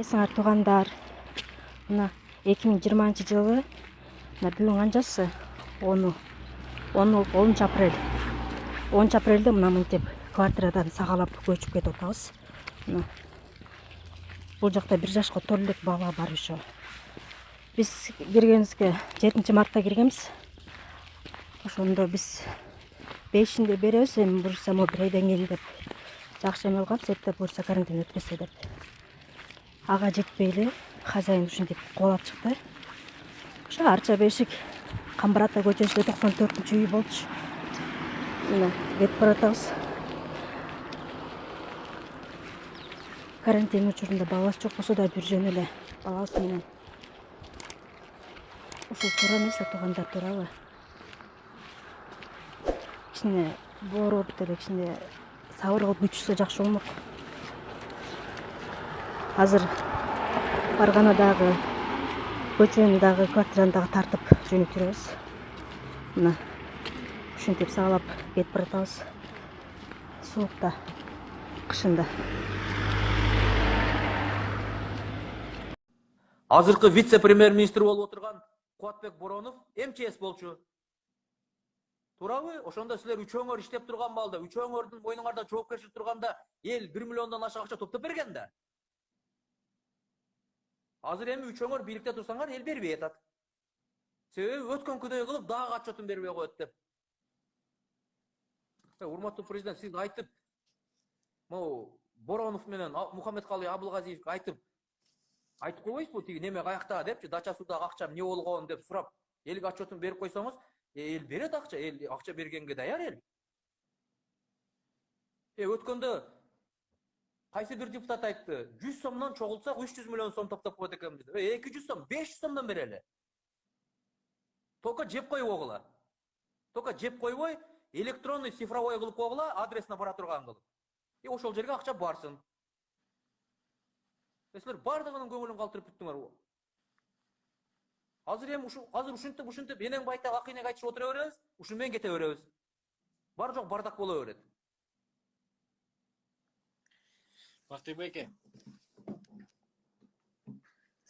Саламатсыңар туугандар. Мына 2020-жылы мына бүгүн канчасы? 10 апрель. 10 апрелде мына мынтип квартирадан сагалап көчүп кетип атабыз. Мына бул жакта 1 жашка толо элек бала бар ошо. Биз киргенибизге 7-мартта киргенбиз. Ошондо биз 5-inde беребиз, эми бурса бир айдан кийин деп жакшы эме кылган, сетте бурса карантин өткөзсө деп. Ага жетпей эле хозяин ушинтип кубалап чыкты. Ошо арча бешик Камбарата көчөсүндө 94-үй болчу. Мына кетип баратабыз. Карантин учурунда баласы жок болсо да бир жөн эле баласы менен. Ушул туура эмес туугандар, туурабы? Кичине боорооп деле кичине сабыр кылып күтүшсө жакшы болмок. Азыр барганадагы көчөнүн дагы квартираны дагы тартып жөнөп жүрөбүз. Мына ушинтип сагалап кетип баратабыз. Суукта, кышында. Азыркы вице-премьер-министр болуп отурган Кубатбек Боронов МЧС болчу. Туурабы? Ошондо силер үчөөңөр иштеп турган балда, үчөөңөрдүн мойнуңарда жоопкерчилик турганда эл 1 миллиондон ашык акча топтоп берген да. Азыр эми үчөөңөр бийликте турсаңар эл бербей атат. Себеби өткөн күдөй кылып дагы отчетун бербей коет деп. Урматтуу президент, сиз айтып, могу Боронов менен Мухаммедкалый Абылгазиевге айтып койбойсузбу, тиги неме каякта депчи, дача судагы акчам эмне болгон деп сурап, элге отчетун берип койсоңуз, эл берет акча, эл акча бергенге даяр эл. Өткөндө кайсы бир депутат айтты, 100 сомдон чогулсак 300 миллион сом топтоп коет экенбиз деп. 200 сом, 500 сомдон берели. Только жеп койбогула. Только жеп койбой, электронный цифровой кылып койгула, адресине бара турган кылып. Ошол жерге акча барсын. Силер бардыгынын көңүлүн калтырып бүттүңөр. Азыр эми азыр ушинтип энең байтак акыйнек айтышып отура беребиз, ушун менен кете беребиз. Бар жок бардак боло берет. Бактыбек эке,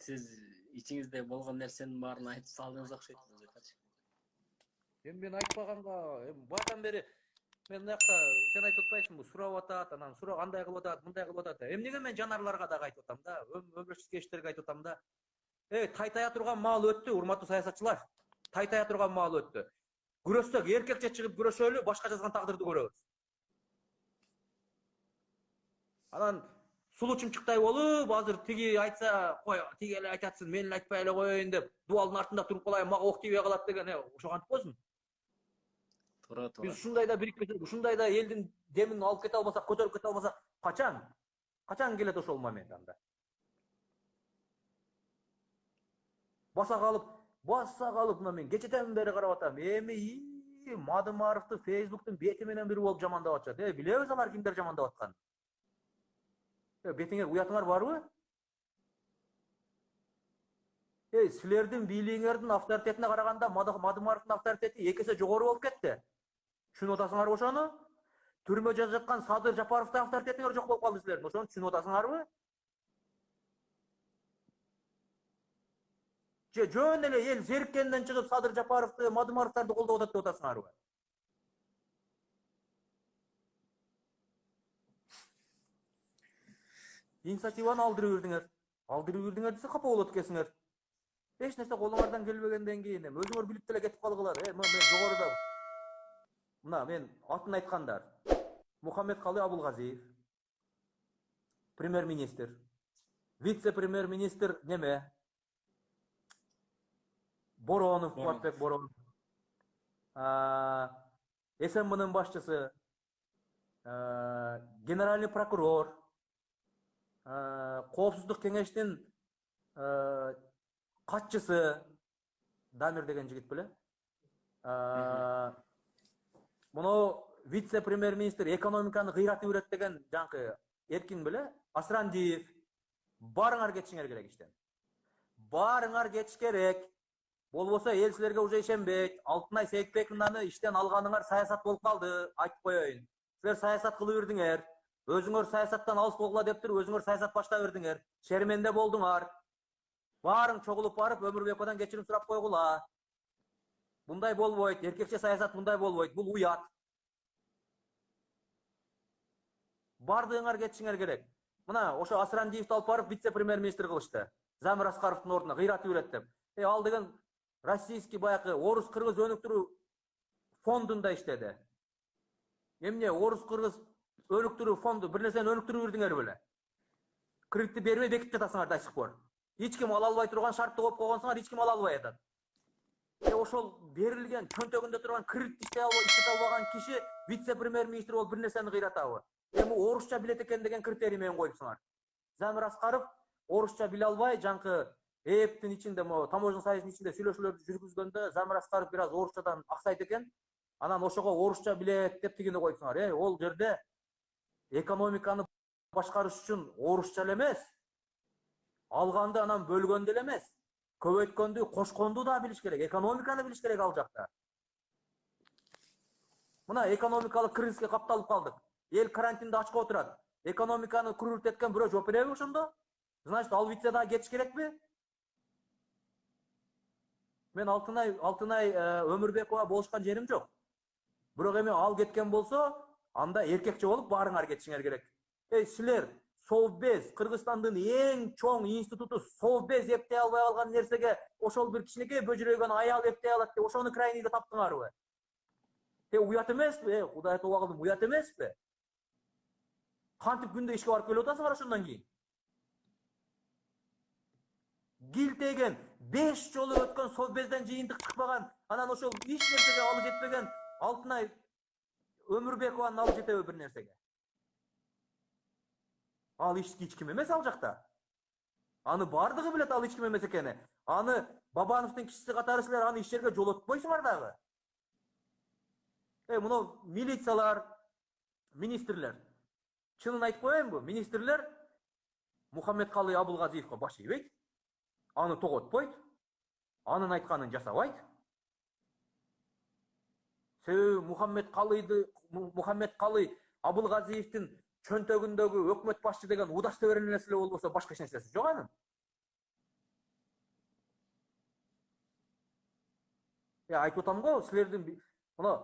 сиз ичиңизде болгон нерсенин баарын айтып салдыңыз окшойт. Эми мен айтпаганга, баатан бери мен мынакта сен айтып атпайсыңбы, сурап атат, анан сурап андай кылып атат, мындай кылып атат. Эмнеге мен жанарларга дагы айтып атам да, өмүрчүс кечтерге айтып атам да. Тайтая турган маал өттү, урматтуу саясатчылар. Тайтая турган маал өттү. Күрөшсөк эркекче чыгып күрөшөлү, башка жазган тагдырды көрөбүз. Анан сулуу чымчыктай болуп, азыр тиги айтса, кой, тиги эле айтатсың, мен айтпай эле коеюн деп, дубалдын артында туруп калайын, мага ок тийбей калат деген, ошо кантип болсун? Туура. Биз ушундай да бирикпесек, ушундай да элдин демин алып кете албасак, көтөрүп кете албасак, качан келет ошол момент анда? Баса калып, мына мен кечеден бери карап атам. Эми Мадымаровду Facebooktун бети менен бир болуп жамандап атышат. Билебиз алар кимдер жамандап атканын. Бетиңер уятыңар барбы? Силердин бийлигиңердин авторитетине караганда Мадымаровдун авторитети 2 эсе жогору болуп кетти. Түшүнүп атасыңарбы ошону? Түрмө жазып жаткан Садыр Жапаровдун авторитетиңер жок болуп калды силердин. Ошону түшүнүп атасыңарбы? Жөн эле эл зериккенден чыгып Садыр Жапаровду, Мадымаровдарды колдоп атат деп атасыңарбы? Инициативаны алдырып бердиңер десе капа болот экенсиңер. Эч нерсе колуңардан келбегенден кийин өзүңөр билип деле кетип калгылар. Мен жогоруда мына мен атын айткандар. Мухаммедкалый Абылгазиев, премьер-министр, вице-премьер-министр неме? Боронов, Кубатбек Боронов. СМБнын башчысы, генеральный прокурор, Коопсуздук кеңештин катчысы Дамир деген жигит беле. Муну вице-премьер-министр экономиканы кыйратып берет деген жанкы Эркин беле, Асрандиев. Барыңар кетишиңер керек иштен. Барыңар кетиш керек. Болбосо эл силерге уже ишенбейт. Алтынай Сейитбековнаны иштен алганыңар саясат болуп калды, айтып коеюн. Силер саясат кылып бердиңер. Өзүңөр саясаттан алыс болгула деп туруп, өзүңөр саясат баштай бердиңер. Шерменде болдуңар. Баарың чогулуп барып, Өмүрбековдон кечирим сурап койгула. Мындай болбойт, эркекче саясат мындай болбойт, бул уят. Бардыгыңар кетишиңер керек. Мына ошо Асырандиевди алып барып вице-премьер-министр кылышты. Замир Аскаровдун ордуна кыйратып үйрөт деп. Ал деген российский баягы орус кыргыз өнүктүрүү фондунда иштеди. Эмне орус кыргыз өнүктүрүү фонду бир нерсени өнүктүрүп жүрдүңөр беле? Кредитти бербей бекитип жатасыңар да сыпор. Эч ким ала албай турган шартты коюп койгонсуңар, эч ким ала албай атат. Ошол берилген чөнтөгүндө турган кредит иштете албаган киши вице-премьер-министр болуп бир нерсени кыйратабы? Орусча билет экен деген критерий менен коюпсуңар. Замир Аскаров орусча биле албай, жанкы ЭЭПтин ичинде, таможня союзунун ичинде сүйлөшүүлөрдү жүргүзгөндө Замир Аскаров бир аз орусчадан аксайт экен. Анан ошого орусча билет деп тигине коюпсуңар. Ол жерде экономиканы башкарыш үчүн орусча эле эмес, алганды анан бөлгөндү эле эмес, көбөйткөндү, кошконду да билиш керек, экономиканы билиш керек ал жакта. Мына экономикалык кризиске капталып калдык. Эл карантинде ачка отурат. Экономиканы күрүртеткен бирөө жооп береби ошондо? Значит, ал вице да кетиш керекпи? Мен Алтынай Өмүрбекова болушкан жерим жок. Бирок эми ал кеткен болсо, анда эркекче болуп баарыңар кетишиңер керек. Силер Совбез, Кыргызстандын эң чоң институту Совбез эптей албай калган нерсеге ошол бир кичинекей бөжүрөйгөн аял эптей алат деп ошону крайнийге таптыңарбы? Уят эмеспи? Кудай тобагылдым, уят эмеспи? Кантип күндө ишке барып келип атасыңар ошондон кийин? Гилтеген 5 жолу өткөн Совбезден жыйынтык чыкпаган, анан ошол эч нерсеге алы жетпеген Алтынай Өмүрбекованын алы жетеби бир нерсеге? Ал эч ким эмес ал жакта. Аны бардыгы билет ал эч ким эмес экени. Аны Бабановдун кишиси катары силер аны иш жерге жолотпойсуңар дагы. Муну милициялар, министрлер. Чынын айтып коеюнбу? Министрлер Мухаммедкалый Абылгазиевге баш ийбейт. Аны тоготпойт. Анын айтканын жасабайт. Себеби Мухаммедкалый Абылгазиевдин чөнтөгүндөгү өкмөт башчы деген удачтаберен нерселер болбосо башка эч нерсеси жок анын. Айтып атам го, силердин мына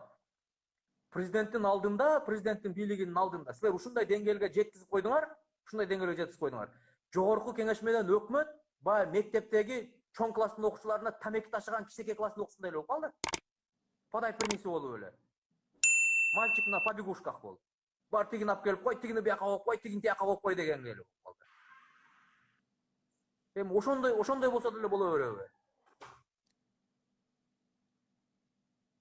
президенттин алдында, президенттин бийлигинин алдында силер ушундай деңгээлге жеткизип койдуңар. Жогорку кеңеш менен өкмөт баягы мектептеги чоң класстын окуучуларына тамеки ташыган кичинекей класстын окуучусундай эле болуп калды. Подай принеси болуп эле. Мальчик на побегушках болуп. Бар тигин алып келип кой, тигини бияка коюп кой, тигин тияка коюп кой деген эле болуп калды. Ошондой болсо деле боло береби?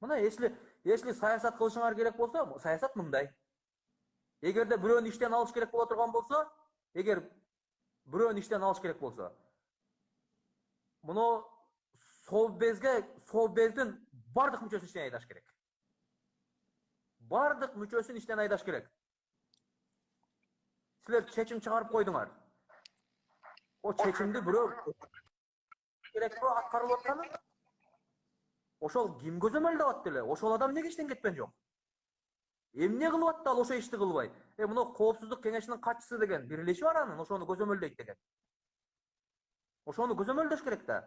Мына если саясат кылышыңар керек болсо, саясат мындай. Эгерде бирөөнү иштен алыш керек боло турган болсо, муну Совбездин бардык мүчөсүн иштен айдаш керек. Бардык мүчөсүн иштен айдаш керек. Силер чечим чыгарып койдуңар. О чечимди бирөө керекпи аткарылып атканы? Ошол ким көзөмөлдөп атты эле? Ошол адам неге иштен кеткен жок? Эмне кылып атты ал ошо ишти кылбай? Муну коопсуздук кеңешинин катчысы деген бирлеши бар анын, ошону көзөмөлдөйт деген. Ошону көзөмөлдөш керек да.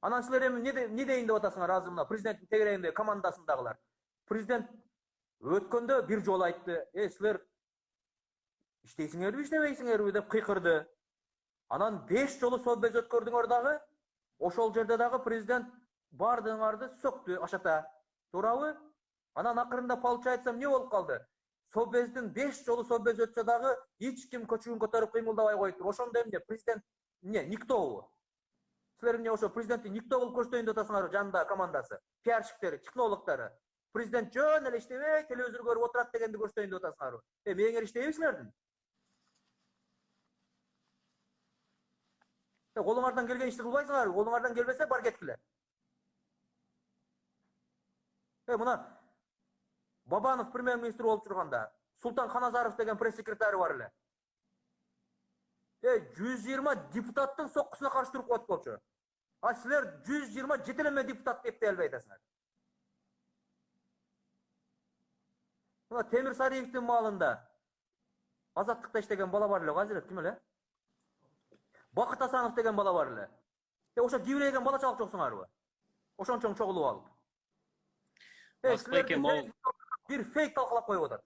Анан силер эми не дейин деп атасыңар азыр мына президенттин тегерегинде командасындагылар. Президент өткөндө бир жолу айтты, силер иштейсиңерби, иштебейсиңерби деп кыйкырды. Анан 5 жолу Совбез өткөрдүңөр дагы, ошол жерде дагы президент бардыгыңарды сөктү ашата. Туурабы? Анан акырында получается эмне болуп калды? Совбездин 5 жолу Совбез өтсө дагы эч ким көчүгүн көтөрүп кыймылдабай коюптур. Ошондо эмне президент никто? Силер эмне ошо президентти никто болуп көрсөтөйүн деп атасыңар жанында командасы, пиарщиктери, технологдору. Президент жөн эле иштебей, телевизор көрүп отурат дегенди көрсөтөйүн деп атасыңарбы? Мээңер иштейби силердин? Колуңардан келген ишти кылбайсыңарбы? Колуңардан келбесе бар кеткиле. Мына Бабанов премьер-министр болуп турганда, Султан Ханазаров деген пресс-секретары бар эле. 120 депутаттын соккусуна каршы туруп коет болчу. А силер 127 эле депутат деп эптей албай атасыңар. Мына Темир Сариевдин маалында Азаттыкта иштеген бала бар эле, Азирет ким эле? Бакыт Асанов деген бала бар эле. Ошо кибирейген балачалык жоксуңарбы? Ошончоң чогулуп алып. Баспай экен, ал Bir fake талкалап коюп атат.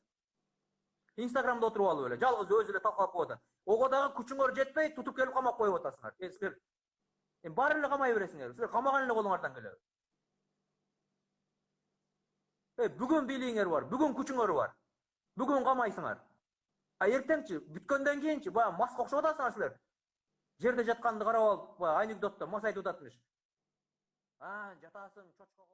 Инстаграмда отуруп алып эле, жалгыз өзү эле талкалап коюп атат. Ого дагы күчүңөр жетпей, тутуп келип камап коюп атасыңар. Силер баарын эле камай бересиңер. Силер камаган эле колуңардан келет. Бүгүн бийлигиңер бар, бүгүн күчүңөр бар. Бүгүн камайсыңар. А эртеңчи, бүткөндөн кийинчи баягы маска окшоп атасыңар силер. Жерде жатканды карап алып, анекдотто мас айтып ататмыш. Жатасың, чочко.